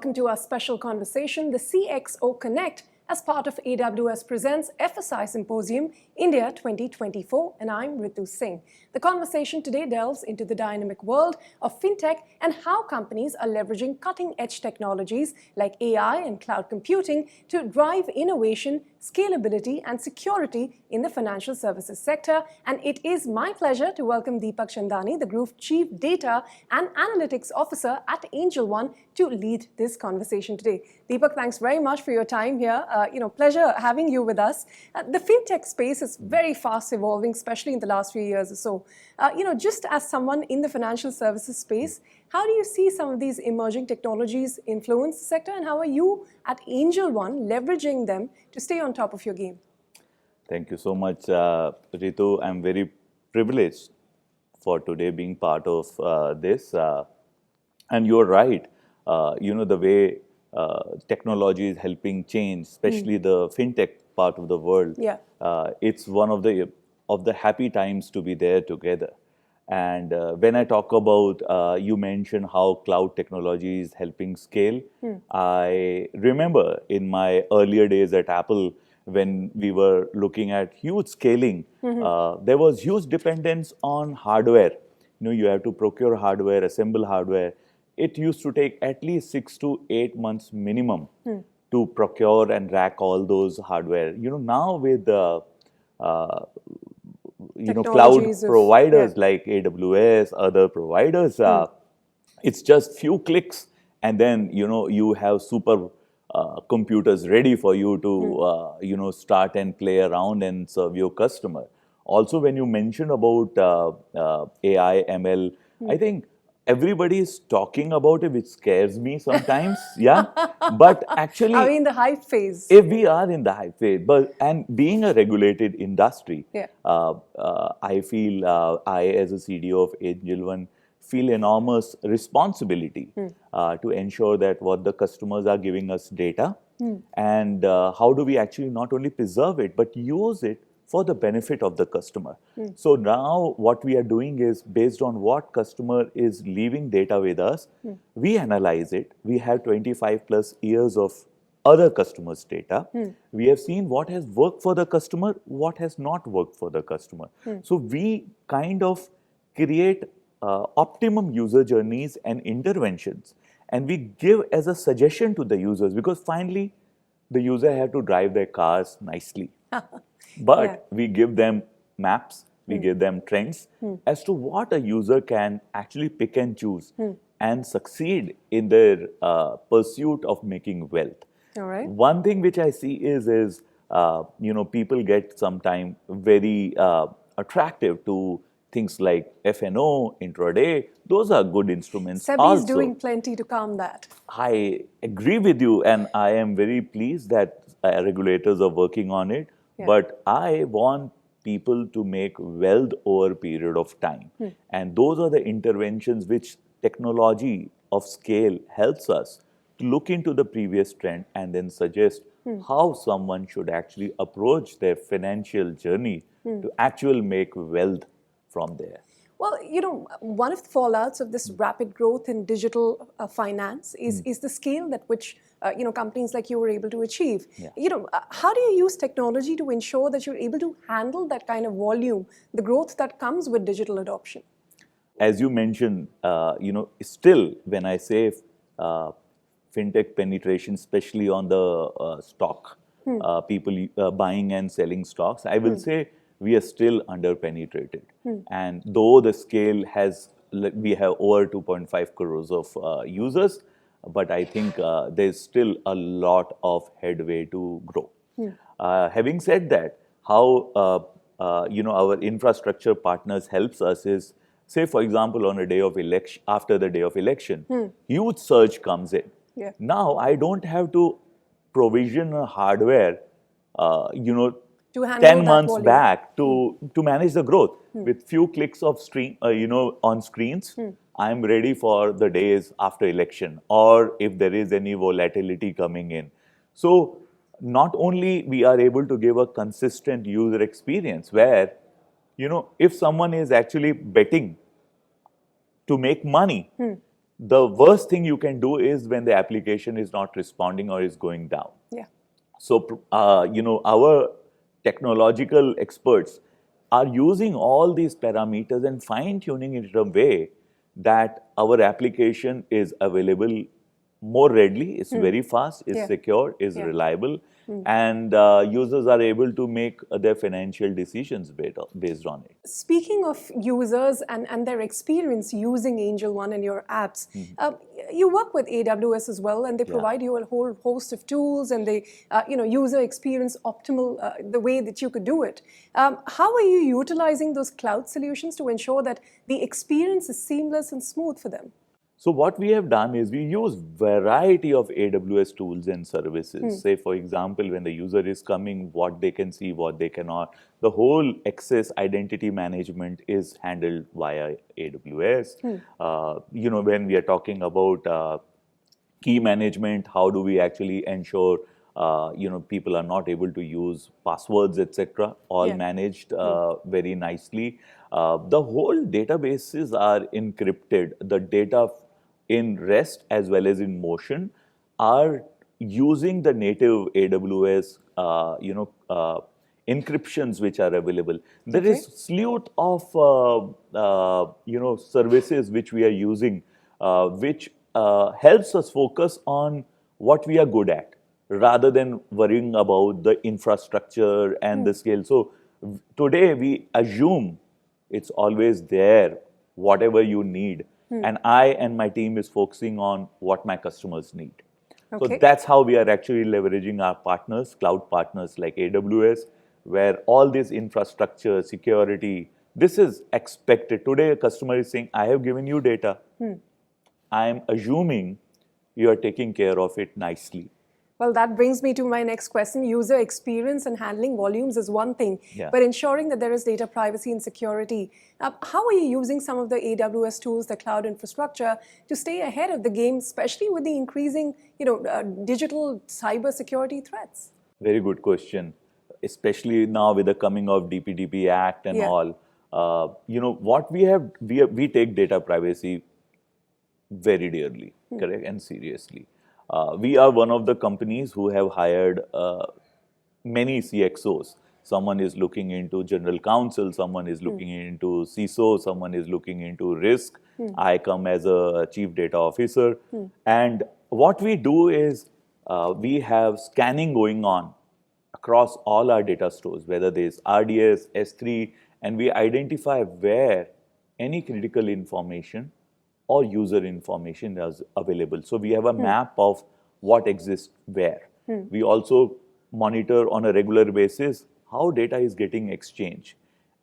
welcome to our special conversation, the CXO Connect, as part of AWS Presents FSI Symposium India 2024, and I'm Ritu Singh. The conversation today delves into the dynamic world of fintech and how companies are leveraging cutting-edge technologies like AI and cloud computing to drive innovation, scalability and security in the financial services sector. And it is my pleasure to welcome Deepak Chandani, the Group Chief Data and Analytics Officer at AngelOne, to lead this conversation today. Deepak, thanks very much for your time here. Pleasure having you with us. The fintech space is very fast evolving, especially in the last few years or so. Just as someone in the financial services space, how do you see some of these emerging technologies influence the sector, and how are you at AngelOne leveraging them to stay on top of your game? Thank you so much, Ritu. I'm very privileged for today being part of this. And you're right. The way technology is helping change, especially the fintech part of the world. Yeah. It's one of the happy times to be there together. And when I talk about, you mentioned how cloud technology is helping scale. I remember in my earlier days at Apple, when we were looking at huge scaling, there was huge dependence on hardware. You have to procure hardware, assemble hardware. It used to take at least 6 to 8 months minimum to procure and rack all those hardware. Now with cloud providers like AWS, other providers, it's just few clicks, and then you have super computers ready for you to start and play around and serve your customer. Also, when you mentioned about AI, ML, I think everybody is talking about it, which scares me sometimes. Yeah, but actually, are we in the hype phase? If we are in the hype phase, and being a regulated industry, I feel I, as a CDO of AngelOne, feel enormous responsibility to ensure that what the customers are giving us data, and how do we actually not only preserve it but use it for the benefit of the customer. So now what we are doing is, based on what customer is leaving data with us, we analyze it. We have 25 plus years of other customers' data. We have seen what has worked for the customer, what has not worked for the customer. So we kind of create optimum user journeys and interventions, and we give as a suggestion to the users, because finally the user have to drive their cars nicely. But we give them maps, we give them trends as to what a user can actually pick and choose and succeed in their pursuit of making wealth. All right. One thing which I see is people get sometimes very attractive to things like FNO, intraday. Those are good instruments. SEBI is doing plenty to calm that. I agree with you, and I am very pleased that regulators are working on it. But I want people to make wealth over a period of time. And those are the interventions which technology of scale helps us to look into the previous trend and then suggest how someone should actually approach their financial journey to actually make wealth from there. Well, one of the fallouts of this rapid growth in digital finance is the scale at which companies like you were able to achieve. How do you use technology to ensure that you're able to handle that kind of volume, the growth that comes with digital adoption? As you mentioned, still when I say fintech penetration, especially on the stock, people buying and selling stocks, I will say we are still under-penetrated. And though the scale we have over 2.5 crores of users, but I think there's still a lot of headway to grow. Having said that, how our infrastructure partners helps us is, say for example, on a day of election, after the day of election, huge surge comes in. Now I don't have to provision a hardware, 10 months back to manage the growth. With few clicks of on screens, I'm ready for the days after election, or if there is any volatility coming in. So not only we are able to give a consistent user experience where, if someone is actually betting to make money, the worst thing you can do is when the application is not responding or is going down. Yeah. So, our technological experts are using all these parameters and fine-tuning it in a way that our application is available more readily, it's very fast, it's secure, it's reliable, and users are able to make their financial decisions based on it. Speaking of users and their experience using AngelOne and your apps, you work with AWS as well, and they provide you a whole host of tools, and they, user experience optimal the way that you could do it. How are you utilizing those cloud solutions to ensure that the experience is seamless and smooth for them? So what we have done is we use variety of AWS tools and services. Say, for example, when the user is coming, what they can see, what they cannot. The whole access identity management is handled via AWS. When we are talking about key management, how do we actually ensure people are not able to use passwords, etc., all managed very nicely. The whole databases are encrypted. The data in rest as well as in motion are using the native AWS encryptions which are available. There is slew of services which we are using which helps us focus on what we are good at rather than worrying about the infrastructure and the scale. So today we assume it's always there, whatever you need. And I and my team is focusing on what my customers need. So that's how we are actually leveraging our partners, cloud partners like AWS, where all this infrastructure, security, this is expected. Today, a customer is saying, I have given you data. I am assuming you are taking care of it nicely. Well, that brings me to my next question. User experience and handling volumes is one thing, but ensuring that there is data privacy and security. How are you using some of the AWS tools, the cloud infrastructure, to stay ahead of the game, especially with the increasing, digital cyber security threats? Very good question. Especially now with the coming of DPDP Act and all. What we take data privacy very dearly, correct, and seriously. We are one of the companies who have hired many CXOs. Someone is looking into general counsel, someone is looking into CISO, someone is looking into risk. I come as a chief data officer. And what we do is we have scanning going on across all our data stores, whether there's RDS, S3, and we identify where any critical information or user information is available. So we have a map of what exists where. We also monitor on a regular basis how data is getting exchanged.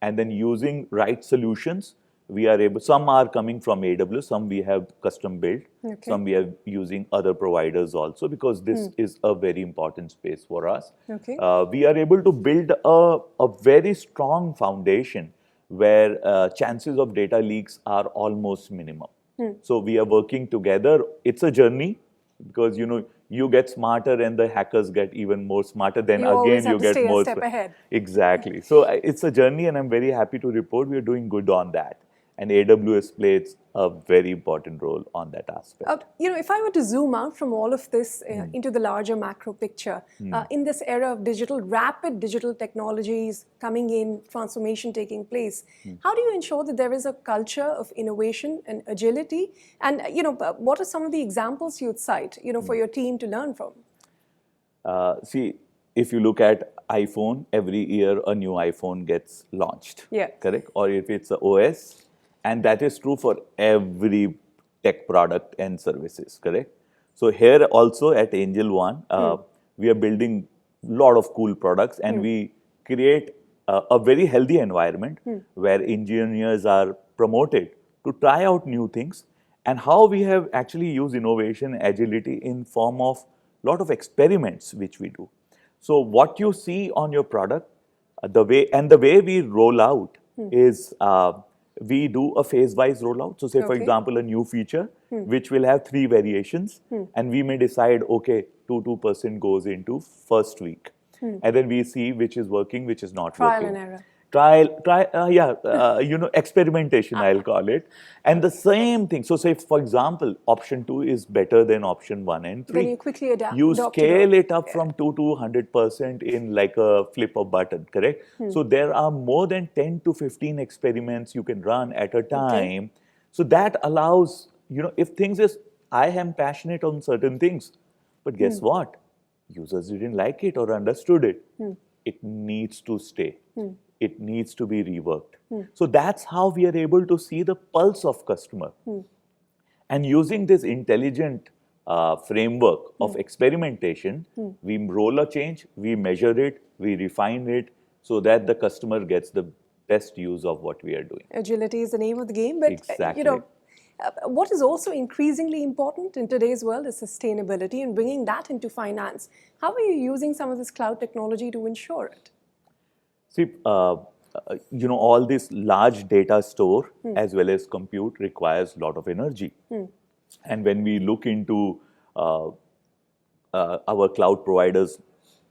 And then using right solutions, we are able, some are coming from AWS, some we have custom built, some we are using other providers also, because this is a very important space for us. We are able to build a very strong foundation where chances of data leaks are almost minimum. So we are working together. It's a journey because, you get smarter and the hackers get even more smarter. Then again, you get more. Step ahead. Exactly. So it's a journey, and I'm very happy to report we are doing good on that. And AWS plays a very important role on that aspect. If I were to zoom out from all of this into the larger macro picture, in this era of rapid digital technologies coming in, transformation taking place, how do you ensure that there is a culture of innovation and agility? And, what are some of the examples you'd cite, for your team to learn from? See, if you look at iPhone, every year a new iPhone gets launched, correct? Or if it's a OS, and that is true for every tech product and services, correct? So here also at AngelOne, we are building a lot of cool products, and we create a very healthy environment where engineers are promoted to try out new things, and how we have actually used innovation, agility in form of a lot of experiments which we do. So what you see on your product, the way we roll out is we do a phase-wise rollout. So say, for example, a new feature, which will have 3 variations, and we may decide, okay, 2% goes into first week. And then we see which is working, which is not working. Trial and error. experimentation, I'll call it. And the same thing. So say, for example, option 2 is better than option 1 and 3. Then you quickly adapt. You scale it up from 2 to 100% in like a flip of button, correct? So there are more than 10 to 15 experiments you can run at a time. Okay. So that allows, if things is, I am passionate on certain things, but guess what? Users didn't like it or understood it. It needs to stay. It needs to be reworked. So that's how we are able to see the pulse of customer. And using this intelligent framework of experimentation, we roll a change, we measure it, we refine it, so that the customer gets the best use of what we are doing. Agility is the name of the game, but exactly. What is also increasingly important in today's world is sustainability and bringing that into finance. How are you using some of this cloud technology to ensure it? See, all this large data store as well as compute requires a lot of energy. And when we look into our cloud providers,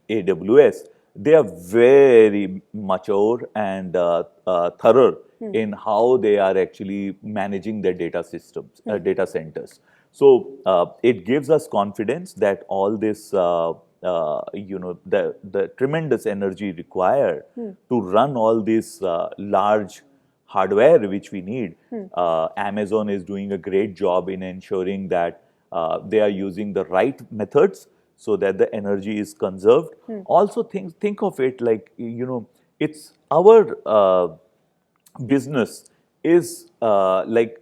AWS, they are very mature and thorough in how they are actually managing their data systems, data centers. So it gives us confidence that all this, the tremendous energy required to run all this large hardware which we need. Amazon is doing a great job in ensuring that they are using the right methods so that the energy is conserved. Also think of it like, it's our business is like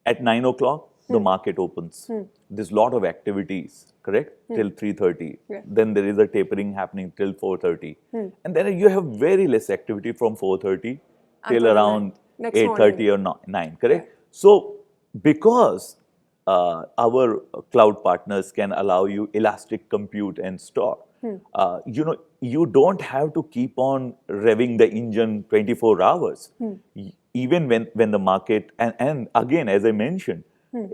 at 9 o'clock, the market opens. There's a lot of activities, correct? Till 3:30. Yeah. Then there is a tapering happening till 4:30. And then you have very less activity from 4:30 till around 8:30 or 9, correct? Yeah. So because our cloud partners can allow you elastic compute and store, you don't have to keep on revving the engine 24 hours. Even when the market, and again, as I mentioned,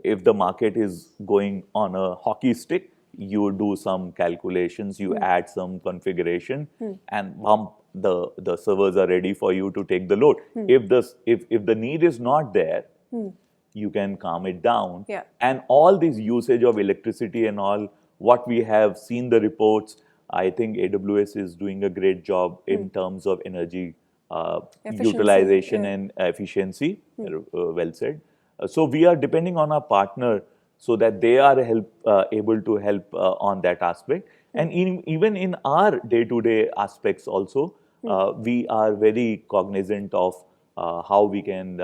if the market is going on a hockey stick, you do some calculations, you add some configuration, and bump, the servers are ready for you to take the load. If the need is not there, you can calm it down. Yeah. And all this usage of electricity and all, what we have seen the reports, I think AWS is doing a great job in terms of energy utilization and efficiency. Well said. So we are depending on our partner so that they are able to help on that aspect. And even in our day-to-day aspects also, we are very cognizant of how we can,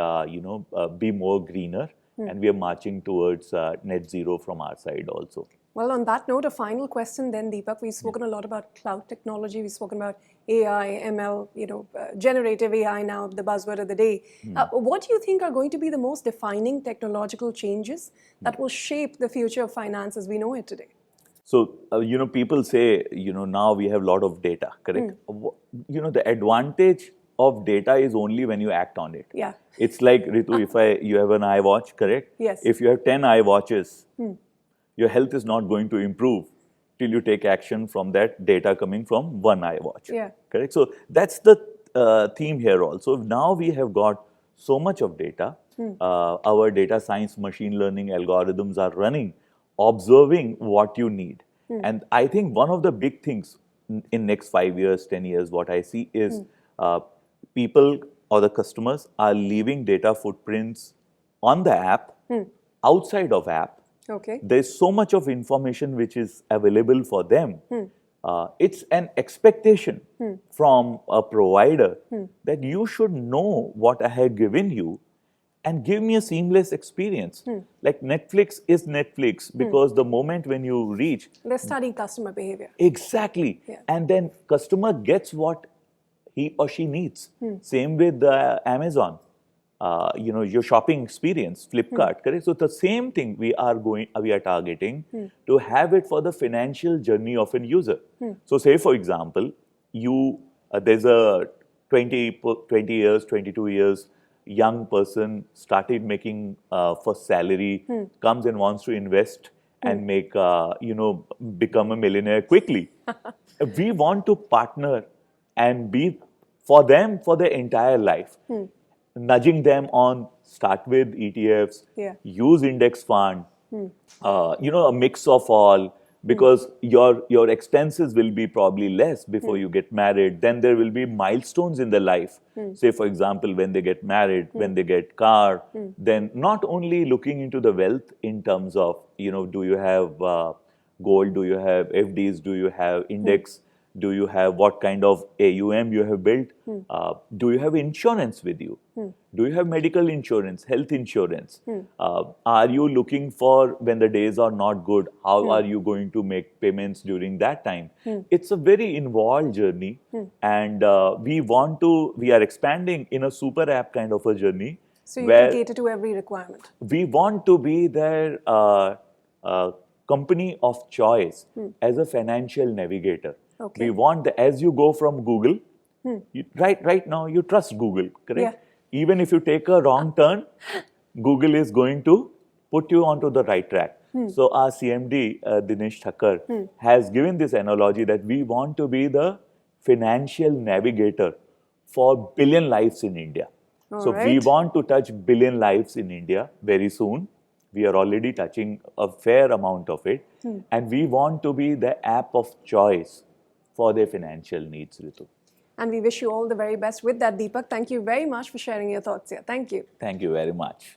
be more greener, and we are marching towards net zero from our side also. Well, on that note, a final question then, Deepak. We've spoken a lot about cloud technology. We've spoken about AI, ML, generative AI now, the buzzword of the day. What do you think are going to be the most defining technological changes that will shape the future of finance as we know it today? So, people say, now we have a lot of data, correct? The advantage of data is only when you act on it. Yeah. It's like, Ritu, if you have an iWatch, correct? Yes. If you have 10 iWatches, your health is not going to improve till you take action from that data coming from one iWatch. Yeah. Correct? So that's the theme here also. Now we have got so much of data. Our data science machine learning algorithms are running, observing what you need. And I think one of the big things in next 5 years, 10 years, what I see is people or the customers are leaving data footprints on the app, outside of app. Okay. There's so much of information which is available for them. It's an expectation from a provider that you should know what I have given you and give me a seamless experience. Like Netflix is Netflix because the moment when you reach... They're studying customer behavior. Exactly. Yeah. And then customer gets what he or she needs. Same with Amazon. Your shopping experience, Flipkart, correct? So the same thing we are targeting to have it for the financial journey of a user. So say, for example, there's a 20 years, 22 years young person started making first salary, comes and wants to invest and make, become a millionaire quickly. We want to partner and be for them for their entire life. Nudging them on start with ETFs, use index fund, a mix of all, because your expenses will be probably less before you get married. Then there will be milestones in their life. Say, for example, when they get married, when they get car, then not only looking into the wealth in terms of, do you have gold, do you have FDs, do you have index, do you have what kind of AUM you have built, do you have insurance with you, do you have medical insurance, health insurance, are you looking for when the days are not good, how are you going to make payments during that time? It's a very involved journey, and we are expanding in a super app kind of a journey. So you can cater to every requirement. We want to be their company of choice as a financial navigator. We want as you go from Google, right now you trust Google, correct? Even if you take a wrong turn, Google is going to put you onto the right track. So our CMD, Dinesh Thakkar, has given this analogy that we want to be the financial navigator for billion lives in India. We want to touch billion lives in India very soon. We are already touching a fair amount of it. And we want to be the app of choice for their financial needs, Ritu. And we wish you all the very best with that, Deepak. Thank you very much for sharing your thoughts here. Thank you. Thank you very much.